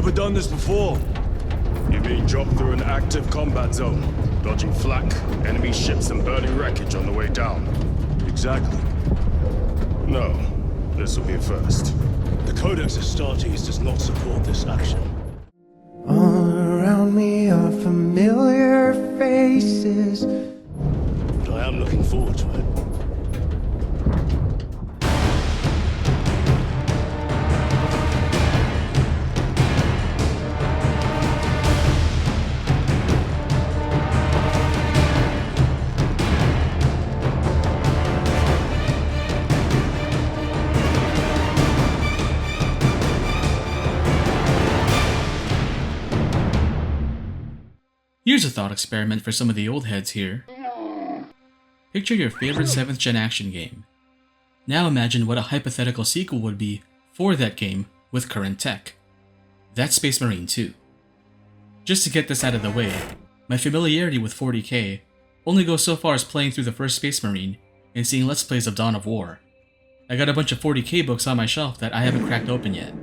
Never done this before. You mean drop through an active combat zone, dodging flak, enemy ships and burning wreckage on the way down? Exactly. No, this will be a first. The Codex Astartes does not support this action. All around me are familiar faces. But I am looking forward to it. Here's a thought experiment for some of the old heads here. Picture your favorite 7th gen action game. Now imagine what a hypothetical sequel would be for that game with current tech. That's Space Marine 2. Just to get this out of the way, my familiarity with 40K only goes so far as playing through the first Space Marine and seeing Let's Plays of Dawn of War. I got a bunch of 40K books on my shelf that I haven't cracked open yet.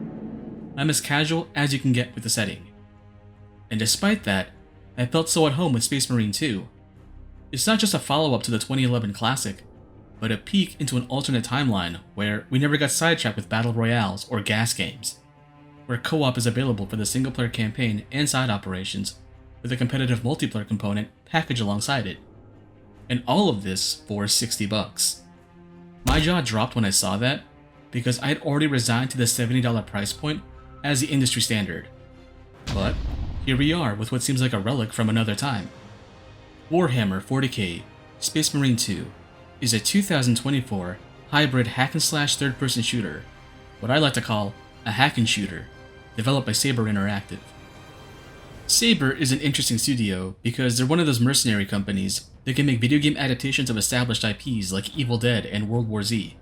I'm as casual as you can get with the setting. And despite that, I felt so at home with Space Marine 2. It's not just a follow-up to the 2011 classic, but a peek into an alternate timeline where we never got sidetracked with battle royales or gas games, where co-op is available for the single-player campaign and side operations, with a competitive multiplayer component packaged alongside it. And all of this for $60. My jaw dropped when I saw that, because I had already resigned to the $70 price point as the industry standard. But here we are with what seems like a relic from another time. Warhammer 40K Space Marine 2 is a 2024 hybrid hack-and-slash third-person shooter, what I like to call a hack-and-shooter, developed by Saber Interactive. Saber is an interesting studio because they're one of those mercenary companies that can make video game adaptations of established IPs like Evil Dead and World War Z,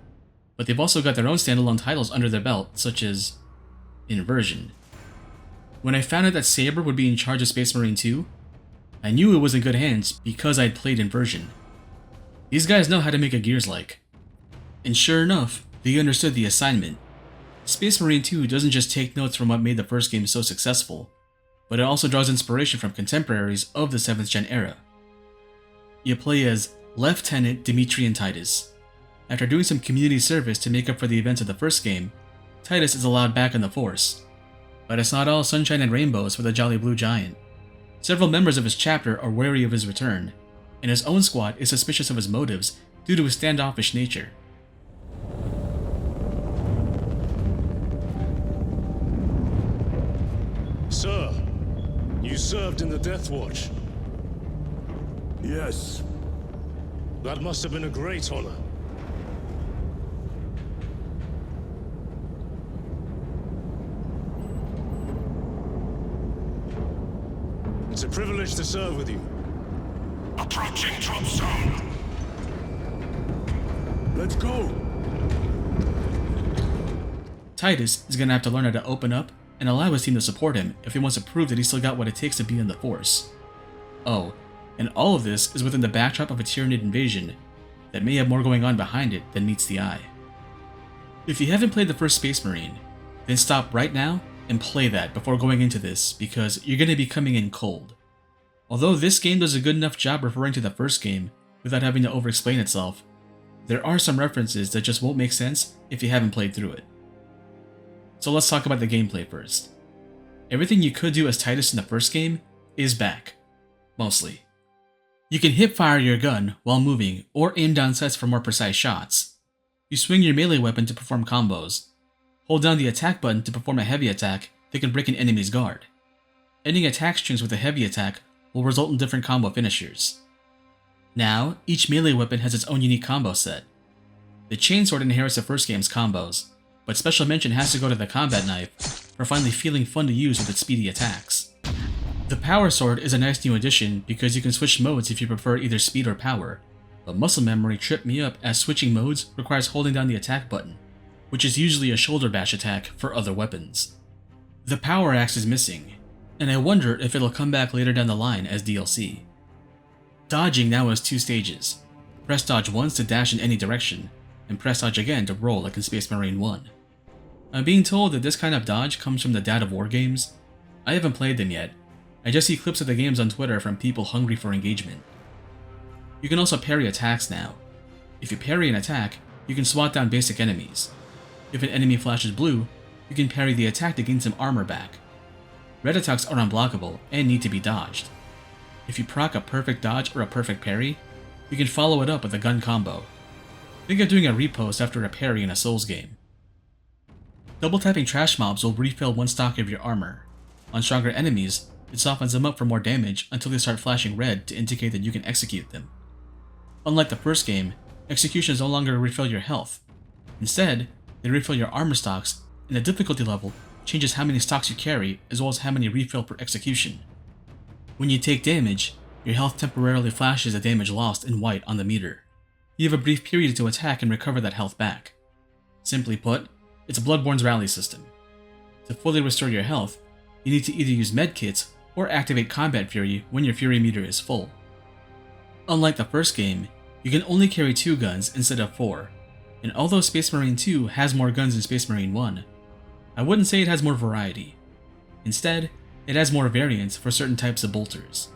but they've also got their own standalone titles under their belt, such as Inversion. When I found out that Saber would be in charge of Space Marine 2, I knew it was in good hands because I'd played Inversion. These guys know how to make a Gears-like. And sure enough, they understood the assignment. Space Marine 2 doesn't just take notes from what made the first game so successful, but it also draws inspiration from contemporaries of the 7th gen era. You play as Lieutenant Demetrian Titus. After doing some community service to make up for the events of the first game, Titus is allowed back in the Force. But it's not all sunshine and rainbows for the Jolly Blue Giant. Several members of his chapter are wary of his return, and his own squad is suspicious of his motives due to his standoffish nature. Sir, you served in the Death Watch. Yes. That must have been a great honor. It's a privilege to serve with you. Approaching drop zone. Let's go. Titus is going to have to learn how to open up and allow his team to support him if he wants to prove that he's still got what it takes to be in the Force. Oh, and all of this is within the backdrop of a Tyranid invasion that may have more going on behind it than meets the eye. If you haven't played the first Space Marine, then stop right now and play that before going into this, because you're going to be coming in cold. Although this game does a good enough job referring to the first game without having to over-explain itself, there are some references that just won't make sense if you haven't played through it. So let's talk about the gameplay first. Everything you could do as Titus in the first game is back. Mostly. You can hip-fire your gun while moving or aim down sights for more precise shots. You swing your melee weapon to perform combos. Hold down the attack button to perform a heavy attack that can break an enemy's guard. Ending attack strings with a heavy attack will result in different combo finishers. Now, each melee weapon has its own unique combo set. The chainsword inherits the first game's combos, but special mention has to go to the combat knife for finally feeling fun to use with its speedy attacks. The power sword is a nice new addition because you can switch modes if you prefer either speed or power, but muscle memory tripped me up as switching modes requires holding down the attack button, which is usually a shoulder bash attack for other weapons. The power axe is missing, and I wonder if it'll come back later down the line as DLC. Dodging now has two stages. Press dodge once to dash in any direction, and press dodge again to roll like in Space Marine 1. I'm being told that this kind of dodge comes from the Dad of War games, I haven't played them yet. I just see clips of the games on Twitter from people hungry for engagement. You can also parry attacks now. If you parry an attack, you can swat down basic enemies. If an enemy flashes blue, you can parry the attack to gain some armor back. Red attacks are unblockable and need to be dodged. If you proc a perfect dodge or a perfect parry, you can follow it up with a gun combo. Think of doing a repost after a parry in a Souls game. Double tapping trash mobs will refill one stock of your armor. On stronger enemies, it softens them up for more damage until they start flashing red to indicate that you can execute them. Unlike the first game, executions no longer refill your health. Instead, they refill your armor stocks, and the difficulty level changes how many stocks you carry as well as how many refill per execution. When you take damage, your health temporarily flashes the damage lost in white on the meter. You have a brief period to attack and recover that health back. Simply put, it's a Bloodborne's rally system. To fully restore your health, you need to either use medkits or activate Combat Fury when your Fury meter is full. Unlike the first game, you can only carry 2 guns instead of 4, and although Space Marine 2 has more guns than Space Marine 1, I wouldn't say it has more variety. Instead, it has more variants for certain types of bolters.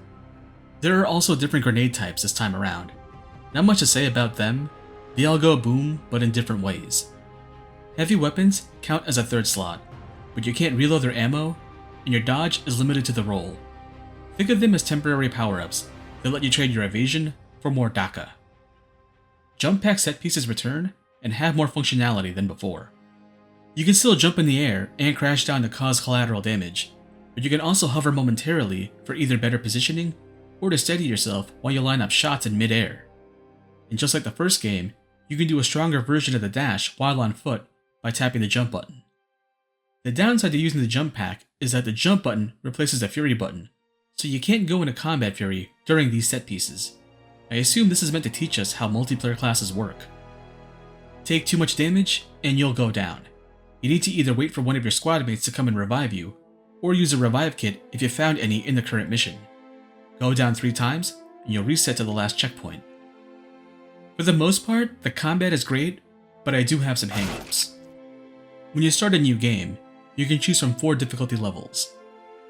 There are also different grenade types this time around. Not much to say about them, they all go boom, but in different ways. Heavy weapons count as a 3rd slot, but you can't reload their ammo, and your dodge is limited to the roll. Think of them as temporary power-ups that let you trade your evasion for more DACA. Jump pack set pieces return and have more functionality than before. You can still jump in the air and crash down to cause collateral damage, but you can also hover momentarily for either better positioning or to steady yourself while you line up shots in mid-air. And just like the first game, you can do a stronger version of the dash while on foot by tapping the jump button. The downside to using the jump pack is that the jump button replaces the fury button, so you can't go into combat fury during these set pieces. I assume this is meant to teach us how multiplayer classes work. Take too much damage and you'll go down. You need to either wait for one of your squad mates to come and revive you, or use a revive kit if you found any in the current mission. Go down 3 times and you'll reset to the last checkpoint. For the most part, the combat is great, but I do have some hangups. When you start a new game, you can choose from 4 difficulty levels.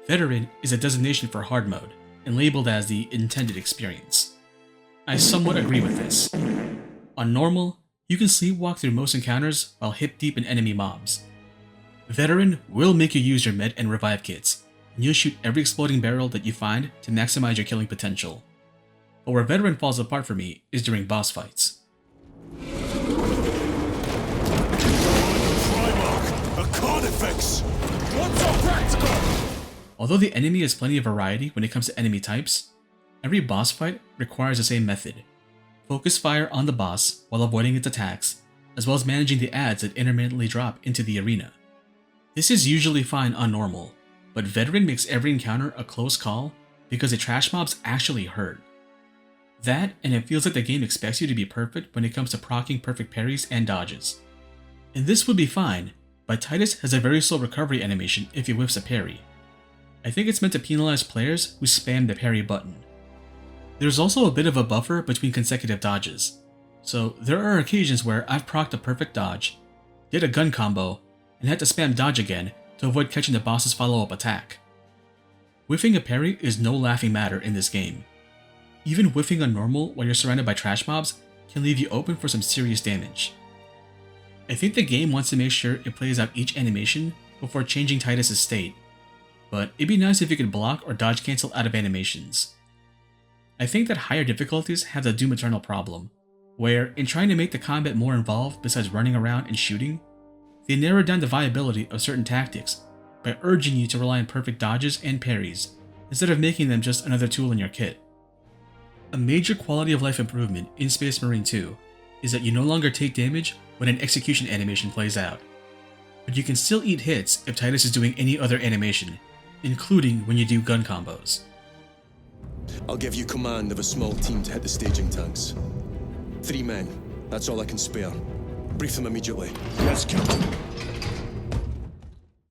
Veteran is a designation for hard mode, and labeled as the intended experience. I somewhat agree with this. On normal, you can sleepwalk through most encounters while hip deep in enemy mobs. Veteran will make you use your med and revive kits, and you'll shoot every exploding barrel that you find to maximize your killing potential. But where Veteran falls apart for me is during boss fights. Although the enemy has plenty of variety when it comes to enemy types, every boss fight requires the same method. Focus fire on the boss while avoiding its attacks, as well as managing the adds that intermittently drop into the arena. This is usually fine on normal, but Veteran makes every encounter a close call because the trash mobs actually hurt. That, and it feels like the game expects you to be perfect when it comes to proccing perfect parries and dodges. And this would be fine, but Titus has a very slow recovery animation if he whiffs a parry. I think it's meant to penalize players who spam the parry button. There's also a bit of a buffer between consecutive dodges, so there are occasions where I've procced a perfect dodge, did a gun combo, and had to spam dodge again to avoid catching the boss's follow-up attack. Whiffing a parry is no laughing matter in this game. Even whiffing on normal while you're surrounded by trash mobs can leave you open for some serious damage. I think the game wants to make sure it plays out each animation before changing Titus's state, but it'd be nice if you could block or dodge cancel out of animations. I think that higher difficulties have the Doom Eternal problem, where in trying to make the combat more involved besides running around and shooting, they narrowed down the viability of certain tactics by urging you to rely on perfect dodges and parries, instead of making them just another tool in your kit. A major quality of life improvement in Space Marine 2 is that you no longer take damage when an execution animation plays out, but you can still eat hits if Titus is doing any other animation, including when you do gun combos. I'll give you command of a small team to hit the staging tanks. 3 men, that's all I can spare. Brief them immediately. Yes, Captain.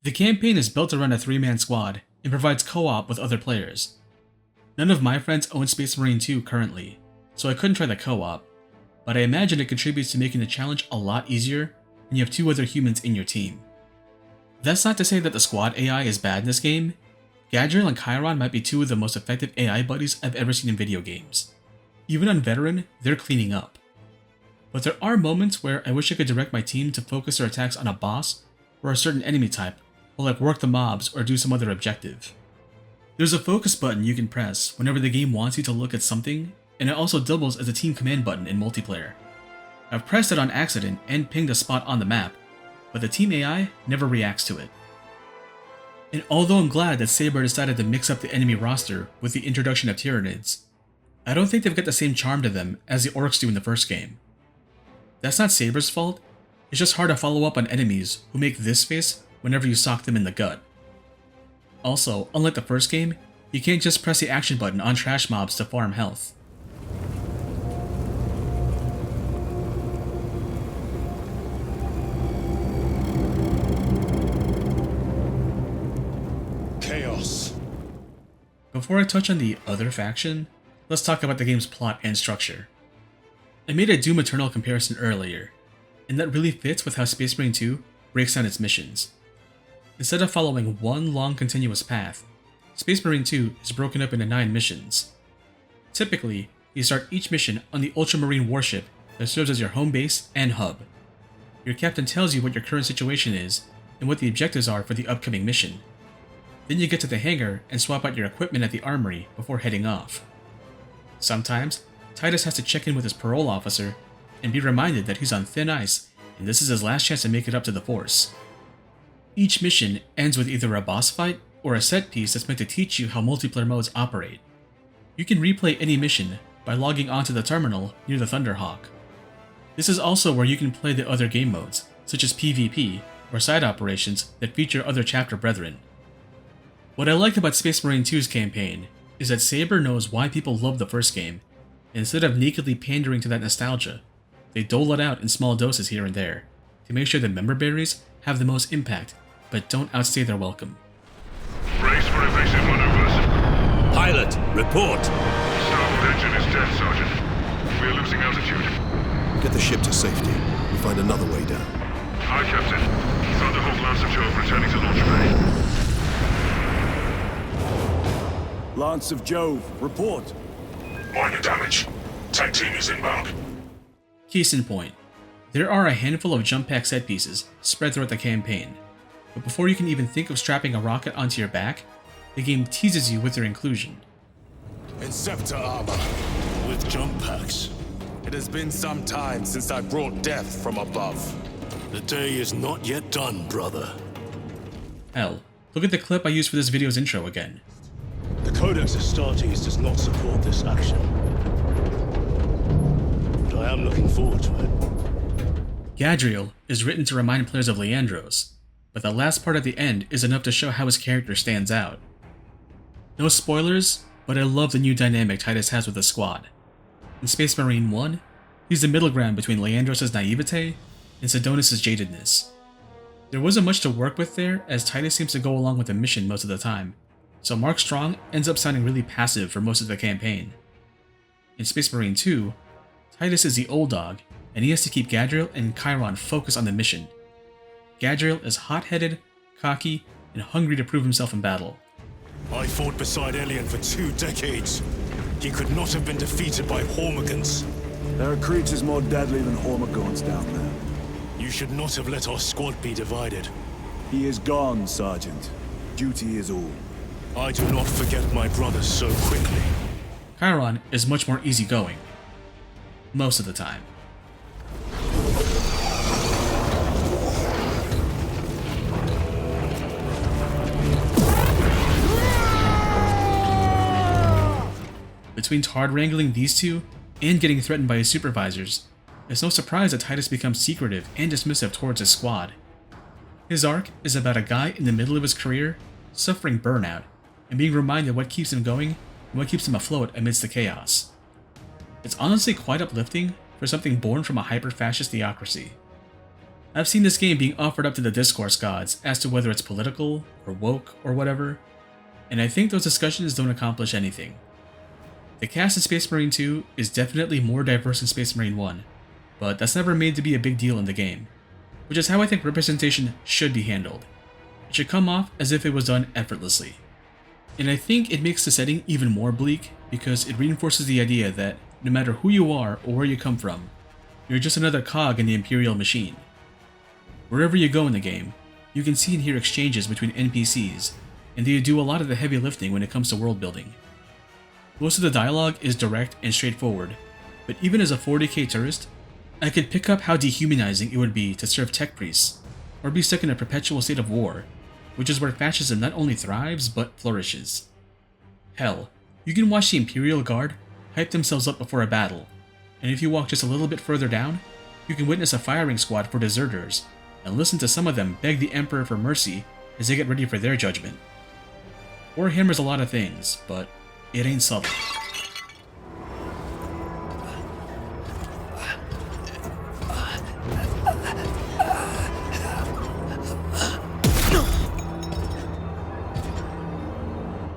The campaign is built around a 3-man squad and provides co-op with other players. None of my friends own Space Marine 2 currently, so I couldn't try the co-op, but I imagine it contributes to making the challenge a lot easier when you have 2 other humans in your team. That's not to say that the squad AI is bad in this game. Gadriel and Chiron might be two of the most effective AI buddies I've ever seen in video games. Even on Veteran, they're cleaning up. But there are moments where I wish I could direct my team to focus their attacks on a boss or a certain enemy type, or like work the mobs or do some other objective. There's a focus button you can press whenever the game wants you to look at something, and it also doubles as a team command button in multiplayer. I've pressed it on accident and pinged a spot on the map, but the team AI never reacts to it. And although I'm glad that Saber decided to mix up the enemy roster with the introduction of Tyranids, I don't think they've got the same charm to them as the Orcs do in the first game. That's not Saber's fault, it's just hard to follow up on enemies who make this face whenever you sock them in the gut. Also, unlike the first game, you can't just press the action button on trash mobs to farm health. Chaos. Before I touch on the other faction, let's talk about the game's plot and structure. I made a Doom Eternal comparison earlier, and that really fits with how Space Marine 2 breaks down its missions. Instead of following one long continuous path, Space Marine 2 is broken up into 9 missions. Typically, you start each mission on the Ultramarine warship that serves as your home base and hub. Your captain tells you what your current situation is and what the objectives are for the upcoming mission. Then you get to the hangar and swap out your equipment at the armory before heading off. Sometimes, Titus has to check in with his parole officer and be reminded that he's on thin ice and this is his last chance to make it up to the Force. Each mission ends with either a boss fight or a set piece that's meant to teach you how multiplayer modes operate. You can replay any mission by logging onto the terminal near the Thunderhawk. This is also where you can play the other game modes, such as PvP or side operations that feature other chapter brethren. What I like about Space Marine 2's campaign is that Saber knows why people love the first game, and instead of nakedly pandering to that nostalgia, they dole it out in small doses here and there, to make sure the member berries have the most impact, but don't outstay their welcome. Brace for evasive maneuvers. Pilot, report! Starboard engine is dead, Sergeant. We are losing altitude. Get the ship to safety. We'll find another way down. Aye, Captain. Thunderhawk Lance of Jove returning to launch bay. Lance of Jove, report. Minor damage. Tech team is inbound. Case in point, there are a handful of jump pack set pieces spread throughout the campaign, but before you can even think of strapping a rocket onto your back, the game teases you with their inclusion. Inceptor armor with jump packs. It has been some time since I brought death from above. The day is not yet done, brother. Hell, look at the clip I used for this video's intro again. The Codex Astartes does not support this action. But I am looking forward to it. Gadriel is written to remind players of Leandros, but the last part at the end is enough to show how his character stands out. No spoilers, but I love the new dynamic Titus has with the squad. In Space Marine 1, he's the middle ground between Leandros' naivete and Sidonis' jadedness. There wasn't much to work with there, as Titus seems to go along with the mission most of the time, so Mark Strong ends up sounding really passive for most of the campaign. In Space Marine 2, Titus is the old dog, and he has to keep Gadriel and Chiron focused on the mission. Gadriel is hot-headed, cocky, and hungry to prove himself in battle. I fought beside Elian for 2 decades. He could not have been defeated by Hormigons. There are creatures more deadly than Hormigons down there. You should not have let our squad be divided. He is gone, Sergeant. Duty is all. I do not forget my brothers so quickly. Chiron is much more easygoing. Most of the time. Between hard wrangling these two and getting threatened by his supervisors, it's no surprise that Titus becomes secretive and dismissive towards his squad. His arc is about a guy in the middle of his career suffering burnout and being reminded what keeps him going and what keeps him afloat amidst the chaos. It's honestly quite uplifting for something born from a hyper-fascist theocracy. I've seen this game being offered up to the discourse gods as to whether it's political or woke or whatever, and I think those discussions don't accomplish anything. The cast in Space Marine 2 is definitely more diverse than Space Marine 1, but that's never made to be a big deal in the game, which is how I think representation should be handled. It should come off as if it was done effortlessly. And I think it makes the setting even more bleak because it reinforces the idea that no matter who you are or where you come from, you're just another cog in the Imperial machine. Wherever you go in the game, you can see and hear exchanges between NPCs, and they do a lot of the heavy lifting when it comes to world building. Most of the dialogue is direct and straightforward, but even as a 40k tourist, I could pick up how dehumanizing it would be to serve tech priests, or be stuck in a perpetual state of war, which is where fascism not only thrives, but flourishes. Hell, you can watch the Imperial Guard hype themselves up before a battle, and if you walk just a little bit further down, you can witness a firing squad for deserters, and listen to some of them beg the Emperor for mercy as they get ready for their judgment. Warhammer's a lot of things, but it ain't subtle.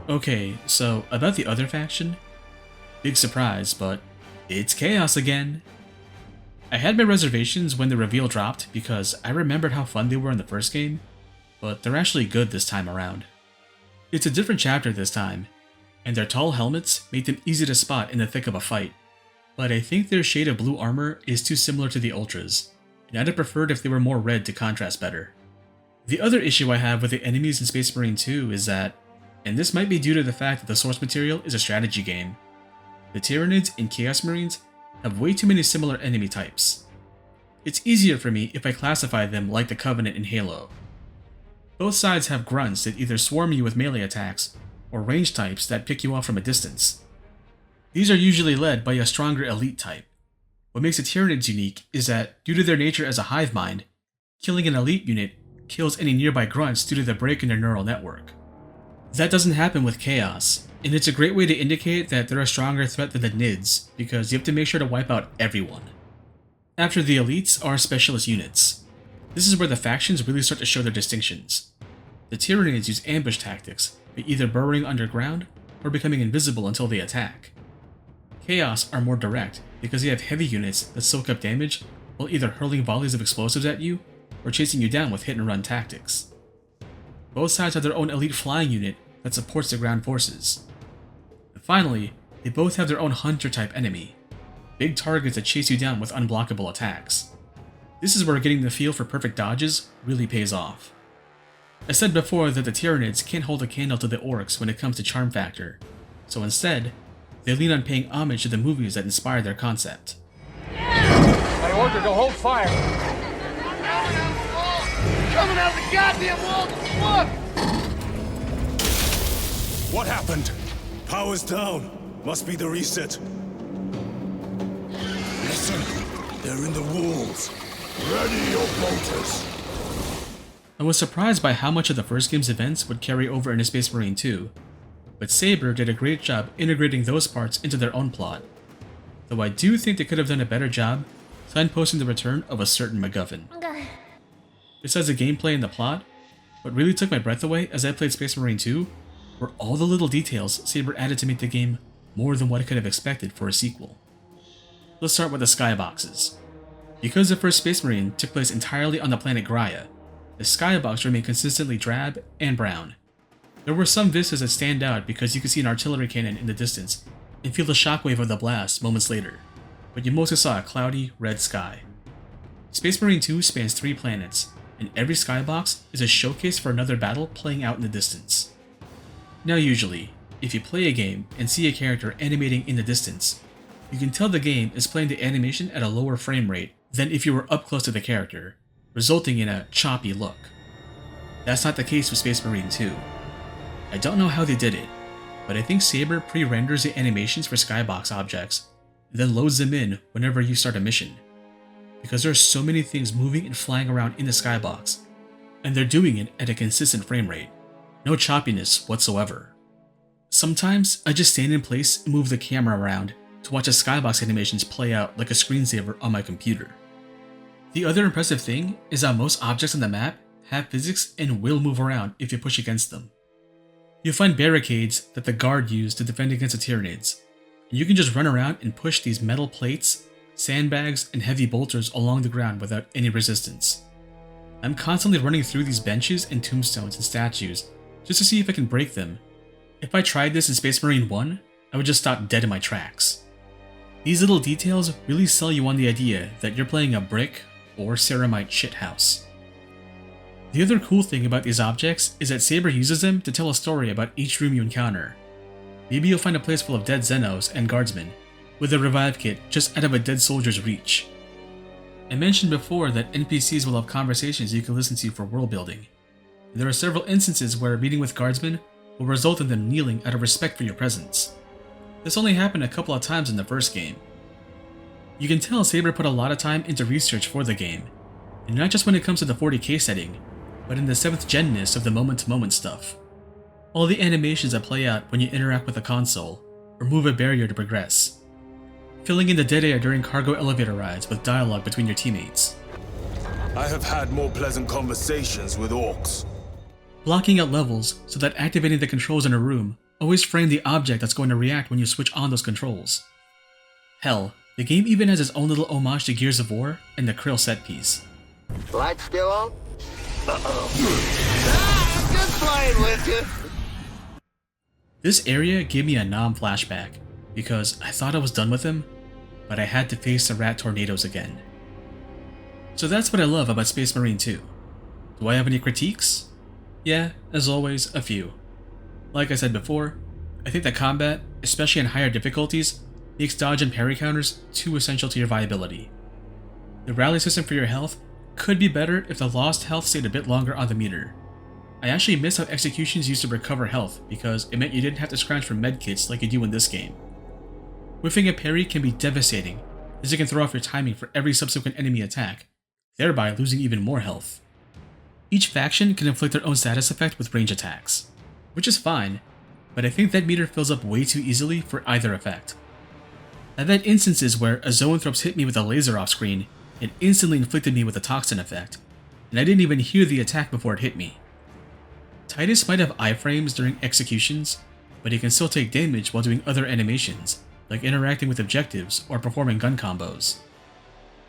Okay, so about the other faction, big surprise, but it's Chaos again. I had my reservations when the reveal dropped because I remembered how fun they were in the first game, but they're actually good this time around. It's a different chapter this time, and their tall helmets make them easy to spot in the thick of a fight, but I think their shade of blue armor is too similar to the Ultras, and I'd have preferred if they were more red to contrast better. The other issue I have with the enemies in Space Marine 2 is that, and this might be due to the fact that the source material is a strategy game, the Tyranids and Chaos Marines have way too many similar enemy types. It's easier for me if I classify them like the Covenant in Halo. Both sides have grunts that either swarm you with melee attacks, or range types that pick you off from a distance. These are usually led by a stronger elite type. What makes the Tyranids unique is that, due to their nature as a hive mind, killing an elite unit kills any nearby grunts due to the break in their neural network. That doesn't happen with Chaos, and it's a great way to indicate that they're a stronger threat than the Nids, because you have to make sure to wipe out everyone. After the elites are specialist units. This is where the factions really start to show their distinctions. The Tyranids use ambush tactics, by either burrowing underground or becoming invisible until they attack. Chaos are more direct because they have heavy units that soak up damage while either hurling volleys of explosives at you or chasing you down with hit-and-run tactics. Both sides have their own elite flying unit that supports the ground forces. And finally, they both have their own hunter-type enemy, big targets that chase you down with unblockable attacks. This is where getting the feel for perfect dodges really pays off. I said before that the Tyranids can't hold a candle to the Orcs when it comes to charm factor, so instead, they lean on paying homage to the movies that inspired their concept. I ordered to hold fire. Coming out of the goddamn wall! Look! What happened? Power's down. Must be the reset. Listen, they're in the walls. Ready your bolters. I was surprised by how much of the first game's events would carry over into Space Marine 2, but Saber did a great job integrating those parts into their own plot, though I do think they could have done a better job signposting the return of a certain MacGuffin. Besides the gameplay and the plot, what really took my breath away as I played Space Marine 2 were all the little details Saber added to make the game more than what I could have expected for a sequel. Let's start with the skyboxes. Because the first Space Marine took place entirely on the planet Graia, the skybox remained consistently drab and brown. There were some vistas that stand out because you could see an artillery cannon in the distance and feel the shockwave of the blast moments later, but you mostly saw a cloudy, red sky. Space Marine 2 spans 3 planets, and every skybox is a showcase for another battle playing out in the distance. Now usually, if you play a game and see a character animating in the distance, you can tell the game is playing the animation at a lower frame rate than if you were up close to the character, resulting in a choppy look. That's not the case with Space Marine 2. I don't know how they did it, but I think Saber pre-renders the animations for skybox objects, and then loads them in whenever you start a mission. Because there are so many things moving and flying around in the skybox, and they're doing it at a consistent frame rate. No choppiness whatsoever. Sometimes I just stand in place and move the camera around to watch the skybox animations play out like a screensaver on my computer. The other impressive thing is that most objects on the map have physics and will move around if you push against them. You'll find barricades that the guard used to defend against the Tyranids, and you can just run around and push these metal plates, sandbags, and heavy bolters along the ground without any resistance. I'm constantly running through these benches and tombstones and statues just to see if I can break them, If I tried this in Space Marine 1, I would just stop dead in my tracks. These little details really sell you on the idea that you're playing a brick or ceramite shithouse. The other cool thing about these objects is that Saber uses them to tell a story about each room you encounter. Maybe you'll find a place full of dead Xenos and guardsmen, with a revive kit just out of a dead soldier's reach. I mentioned before that NPCs will have conversations you can listen to for world building. There are several instances where meeting with guardsmen will result in them kneeling out of respect for your presence. This only happened a couple of times in the first game. You can tell Saber put a lot of time into research for the game, and not just when it comes to the 40K setting, but in the 7th gen-ness of the moment-to-moment stuff. All the animations that play out when you interact with a console, or move a barrier to progress. Filling in the dead air during cargo elevator rides with dialogue between your teammates. I have had more pleasant conversations with orcs. Blocking out levels so that activating the controls in a room always frame the object that's going to react when you switch on those controls. Hell, the game even has its own little homage to Gears of War and the Krill set piece. Lights still on? Uh-oh. Just playing with you. This area gave me a flashback because I thought I was done with him, but I had to face the rat tornadoes again. So that's what I love about Space Marine 2. Do I have any critiques? Yeah, as always, a few. Like I said before, I think that combat, especially in higher difficulties, makes dodge and parry counters too essential to your viability. The rally system for your health could be better if the lost health stayed a bit longer on the meter. I actually miss how executions used to recover health because it meant you didn't have to scrounge for medkits like you do in this game. Whiffing a parry can be devastating, as it can throw off your timing for every subsequent enemy attack, thereby losing even more health. Each faction can inflict their own status effect with range attacks, which is fine, but I think that meter fills up way too easily for either effect. I've had instances where a zoanthropes hit me with a laser off screen and instantly inflicted me with a toxin effect, and I didn't even hear the attack before it hit me. Titus might have iframes during executions, but he can still take damage while doing other animations, like interacting with objectives or performing gun combos.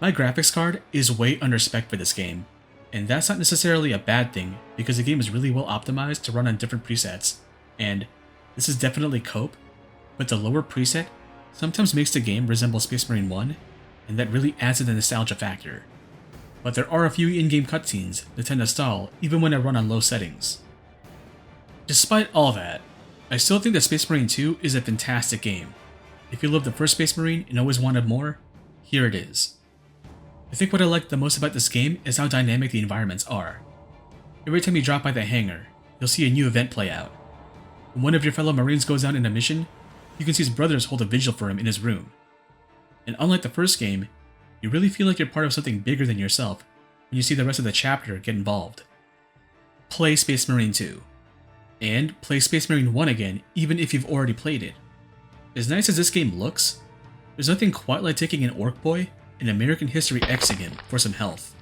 My graphics card is way under spec for this game, and that's not necessarily a bad thing because the game is really well optimized to run on different presets, and this is definitely cope, but the lower preset sometimes makes the game resemble Space Marine 1, and that really adds to the nostalgia factor. But there are a few in-game cutscenes that tend to stall even when I run on low settings. Despite all that, I still think that Space Marine 2 is a fantastic game. If you loved the first Space Marine and always wanted more, here it is. I think what I like the most about this game is how dynamic the environments are. Every time you drop by the hangar, you'll see a new event play out. When one of your fellow Marines goes out in a mission, you can see his brothers hold a vigil for him in his room. And unlike the first game, you really feel like you're part of something bigger than yourself when you see the rest of the chapter get involved. Play Space Marine 2. And play Space Marine 1 again even if you've already played it. As nice as this game looks, there's nothing quite like taking an Orc Boy and American History X again for some health.